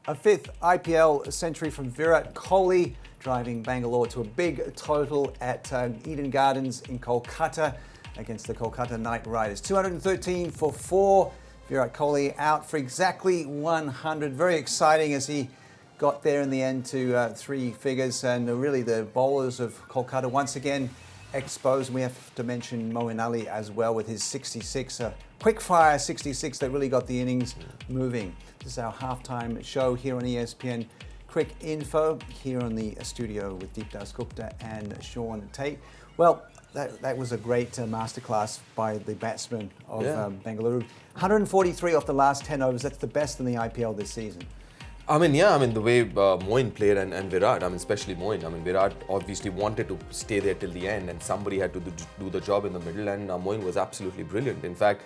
A fifth IPL century from Virat Kohli, driving Bangalore to a big total at Eden Gardens in Kolkata against the Kolkata Knight Riders. 213 for 4. Virat Kohli out for exactly 100. Very exciting as he got there in the end to 3 figures. And really the bowlers of Kolkata once again exposed. We have to mention Moeen Ali as well with his 66, a quick-fire 66 that really got the innings moving. This is our halftime show here on ESPN Cricinfo, here on the studio with Deepdas Gupta and Sean Tate. Well, that was a great masterclass by the batsman of Bengaluru. 143 off the last 10 overs. That's the best in the IPL this season. The way Moeen played and Virat, especially Moeen. Virat obviously wanted to stay there till the end and somebody had to do the job in the middle, and Moeen was absolutely brilliant. In fact,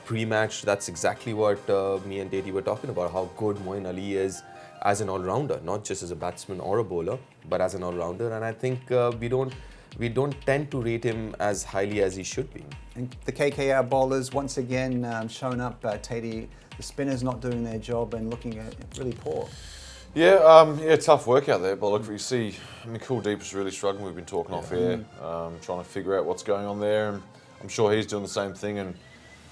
pre-match, that's exactly what me and Tatey were talking about, how good Moeen Ali is as an all-rounder, not just as a batsman or a bowler, but as an all-rounder. And I think we don't tend to rate him as highly as he should be. And the KKR bowlers once again shown up, Tatey. The spinners not doing their job and looking really poor. Yeah, tough work out there. But look, you see, Kuldeep is really struggling. We've been talking off air, trying to figure out what's going on there. And I'm sure he's doing the same thing. And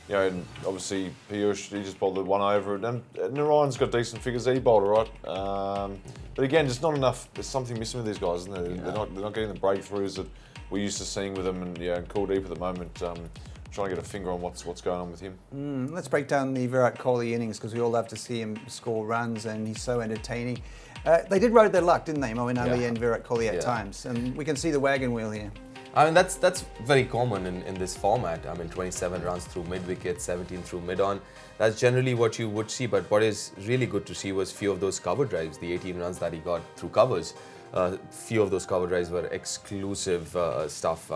and obviously Piyush, he just bowled the 1 over. And Narayan's got decent figures. He bowled all right. But again, just not enough. There's something missing with these guys, isn't there? Yeah. They're not getting the breakthroughs that we're used to seeing with them. And and Kuldeep at the moment. Trying to get a finger on what's going on with him. Let's break down the Virat Kohli innings because we all love to see him score runs and he's so entertaining. They did ride their luck, didn't they, Moeen Ali and Virat Kohli at times, and we can see the wagon wheel here. That's very common in this format. 27 runs through mid-wicket, 17 through mid-on. That's generally what you would see, but what is really good to see was few of those cover drives, the 18 runs that he got through covers. Few of those cover drives were exclusive stuff.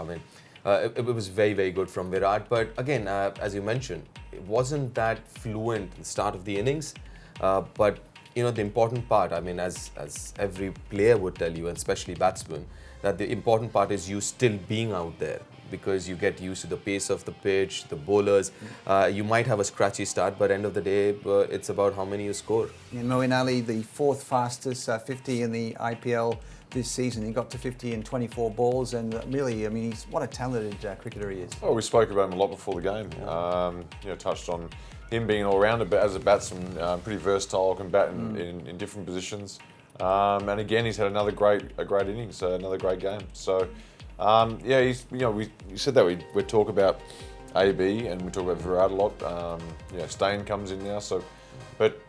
It was very, very good from Virat. But again, as you mentioned, it wasn't that fluent at the start of the innings. But, the important part, as every player would tell you, and especially batsmen, that the important part is you still being out there because you get used to the pace of the pitch, the bowlers. You might have a scratchy start, but end of the day, it's about how many you score. Moeen Ali, the 4th fastest 50 in the IPL this season. He got to 50 in 24 balls, and really, he's what a talented cricketer he is. Oh, we spoke about him a lot before the game. Touched on him being an all-rounder, but as a batsman, pretty versatile, can bat in different positions. And again, he's had a great innings, another great game. So, he's we said that we talk about AB and we talk about Virat a lot. Stain comes in now, so but.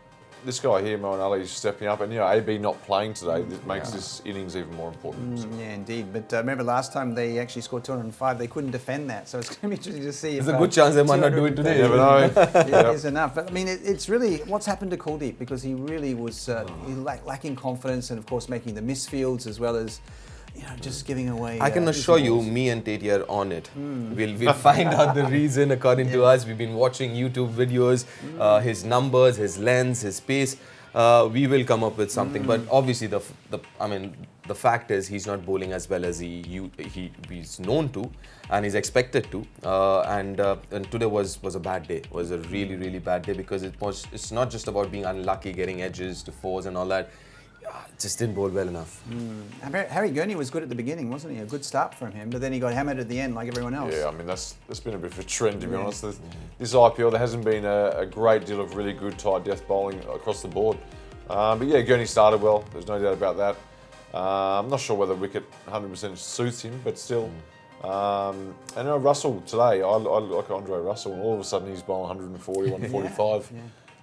This guy here, Moeen Ali, is stepping up, and AB not playing today makes this innings even more important. Yeah, indeed. But remember last time they actually scored 205, they couldn't defend that, so it's going to be interesting to see. There's a good chance they might not do it today. You never know. It is enough. But it's really what's happened to Kuldeep, because he really was lacking confidence, and of course making the misfields as well as. Just giving away. I can assure you, me and Tatey are on it. We'll find out the reason according to us. We've been watching YouTube videos, his numbers, his lengths, his pace. We will come up with something. But obviously, the fact is he's not bowling as well as he's known to, and he's expected to. And today was a bad day. Was a really, really bad day because it's not just about being unlucky, getting edges to fours and all that. Just didn't bowl well enough. Harry Gurney was good at the beginning, wasn't he? A good start from him, but then he got hammered at the end like everyone else. Yeah, that's been a bit of a trend, to be honest. This IPL, there hasn't been a great deal of really good tight death bowling across the board. But Gurney started well, there's no doubt about that. I'm not sure whether wicket 100% suits him, but still. And Russell today, I like Andre Russell, and all of a sudden he's bowling 140, 145.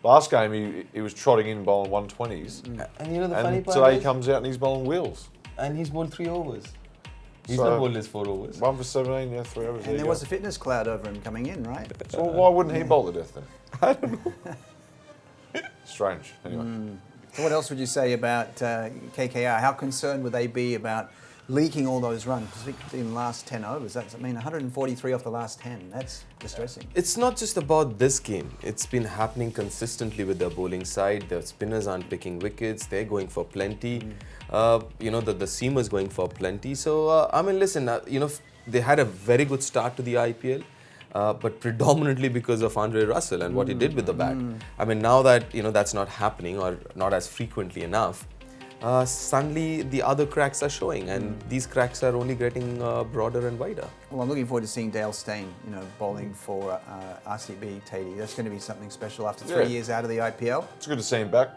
Last game, he was trotting in bowling 120s. And the funny part today he comes out and he's bowling wheels. And he's bowled 3 overs. He's not bowled his 4 overs. 1 for 17, 3 overs. And there was a fitness cloud over him coming in, right? So why wouldn't he bowl the death then? I don't know. Strange, anyway. So what else would you say about KKR? How concerned would they be about leaking all those runs in the last 10 overs? 143 off the last 10. That's distressing. It's not just about this game. It's been happening consistently with their bowling side. The spinners aren't picking wickets. They're going for plenty. The seamers going for plenty. So, listen, they had a very good start to the IPL. but predominantly because of Andre Russell and what he did with the bat. I mean, now that that's not happening or not as frequently enough, suddenly the other cracks are showing, and these cracks are only getting broader and wider. Well, I'm looking forward to seeing Dale Steyn, bowling for RCB, Tatey. That's going to be something special after 3 years out of the IPL. It's good to see him back.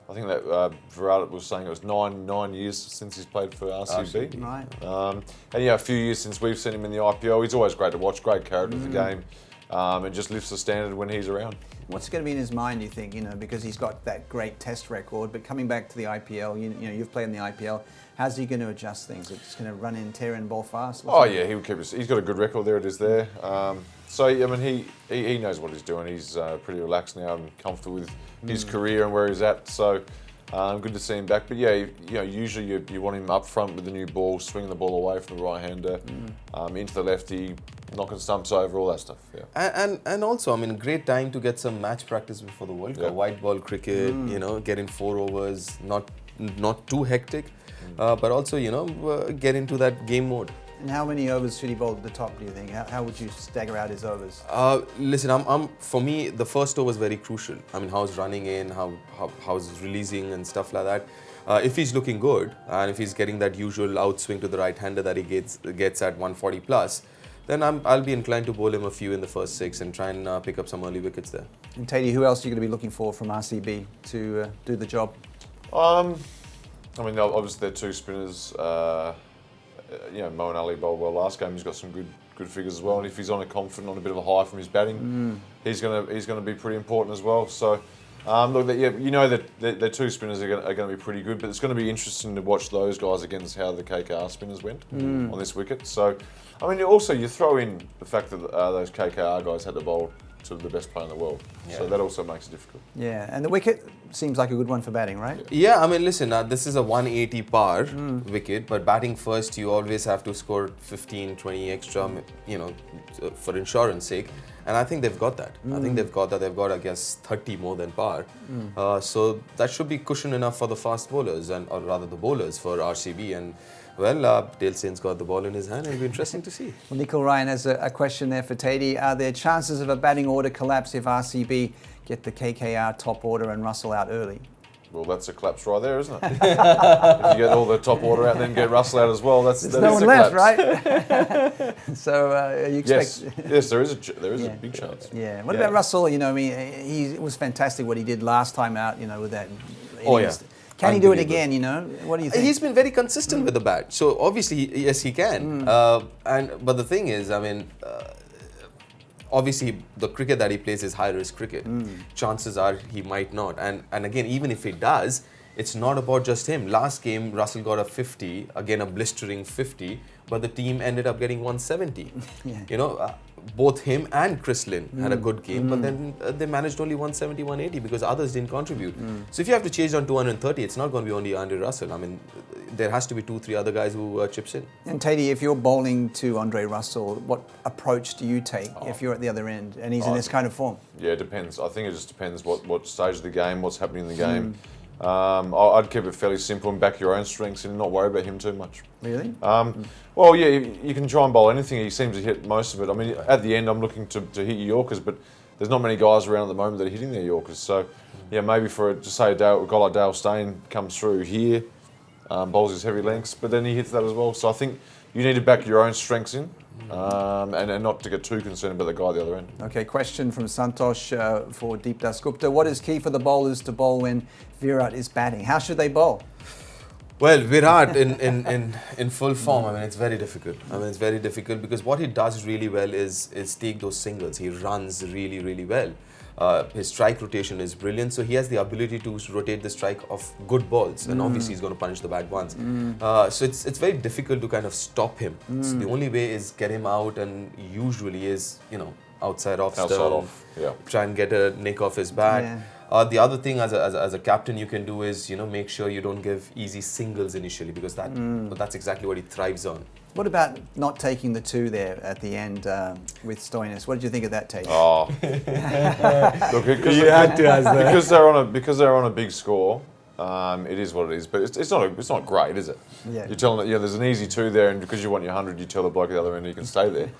I think that Virat was saying it was nine years since he's played for RCB. Right. And a few years since we've seen him in the IPL. He's always great to watch, great character of the game, and just lifts the standard when he's around. What's going to be in his mind, do you think? Because he's got that great Test record, but coming back to the IPL, you've played in the IPL. How's he going to adjust things? It's going to run in, tear in, ball fast? He would keep his. He's got a good record there. It is there. So I mean, he knows what he's doing. He's pretty relaxed now and comfortable with his career and where he's at. So good to see him back. But usually you want him up front with the new ball, swinging the ball away from the right hander, into the lefty, knocking stumps over, all that stuff. Yeah. And also, I mean, great time to get some match practice before the World Cup. White ball cricket, get in 4 overs, not too hectic, but also get into that game mode. And how many overs should he bowl at the top, do you think? How would you stagger out his overs? Listen, for me, the first over is very crucial. I mean, how he's running in, how he's releasing and stuff like that. If he's looking good, and if he's getting that usual outswing to the right-hander that he gets at 140 plus, then I'll be inclined to bowl him a few in the first 6 and try and pick up some early wickets there. And Tatey, who else are you going to be looking for from RCB to do the job? I mean, obviously they're 2 spinners. Moeen Ali bowled well last game. He's got some good figures as well. And if he's on a confident, on a bit of a high from his batting, he's going to be pretty important as well. So, look, that their 2 spinners are going to be pretty good. But it's going to be interesting to watch those guys against how the KKR spinners went on this wicket. So, I mean, also you throw in the fact that those KKR guys had to bowl to the best player in the world. Yeah. So that also makes it difficult. Yeah, and the wicket seems like a good one for batting, right? Yeah, I mean, listen, this is a 180 par wicket, but batting first, you always have to score 15, 20 extra, for insurance sake. And I think they've got that. They've got, I guess, 30 more than par. So that should be cushion enough for the fast bowlers, or rather the bowlers for RCB. And well, Dale Steyn's got the ball in his hand. It'll be interesting to see. Well, Nikhil Ryan has a question there for Tatey. Are there chances of a batting order collapse if RCB get the KKR top order and Russell out early? Well, that's a collapse right there, isn't it? If you get all the top order out and then get Russell out as well, that's no one left, right? So you expect? Yes, there is a big chance. Yeah. What about Russell? He was fantastic what he did last time out. With that. Can he do it again? What do you think? He's been very consistent with the bat, so obviously yes, he can. But the thing is, I mean. Obviously, the cricket that he plays is high-risk cricket. Chances are he might not. And again, even if he does, it's not about just him. Last game, Russell got a 50, again a blistering 50, but the team ended up getting 170. Both him and Chris Lynn had a good game, but then they managed only 170, 180 because others didn't contribute. So if you have to chase down 230, it's not going to be only Andre Russell. I mean, there has to be 2-3 other guys who chips in. And Tatey, if you're bowling to Andre Russell, what approach do you take if you're at the other end and he's in this kind of form? Yeah, it depends. I think it just depends what stage of the game, what's happening in the game. I'd keep it fairly simple and back your own strengths and not worry about him too much. Really? Well, yeah, you can try and bowl anything. He seems to hit most of it. I mean, at the end, I'm looking to hit Yorkers, but there's not many guys around at the moment that are hitting their Yorkers. So, yeah, maybe a guy like Dale Steyn comes through here, bowls his heavy lengths, but then he hits that as well. So I think you need to back your own strengths in. And not to get too concerned about the guy at the other end. Okay, question from Santosh for Deep Das Gupta. What is key for the bowlers to bowl when Virat is batting? How should they bowl? Well, Virat in full form, I mean, it's very difficult. It's very difficult because what he does really well is take those singles. He runs really, really well. His strike rotation is brilliant, so he has the ability to rotate the strike of good balls, and obviously he's going to punish the bad ones. So it's very difficult to kind of stop him. So the only way is get him out, and usually is outside off stump, try and get a nick off his bat. Yeah. The other thing as a captain you can do is make sure you don't give easy singles initially because that's exactly what he thrives on. What about not taking the 2 there at the end with Stoinis? What did you think of that take? Oh, look, you had to ask that. Because they're on a big score. It is what it is, but it's not great, is it? Yeah. You're telling there's an easy 2 there, and because you want your 100, you tell the bloke at the other end you can stay there.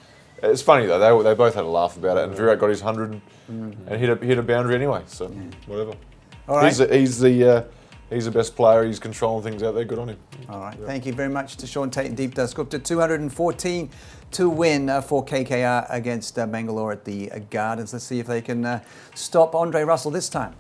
It's funny though, they both had a laugh about it, and Virat got his 100 and hit a boundary anyway. So whatever. All right. He's the best player. He's controlling things out there. Good on him. All right. Thank you very much to Sean Tate and Deep Dasgupta. 214 to win for KKR against Bangalore at the Gardens. Let's see if they can stop Andre Russell this time.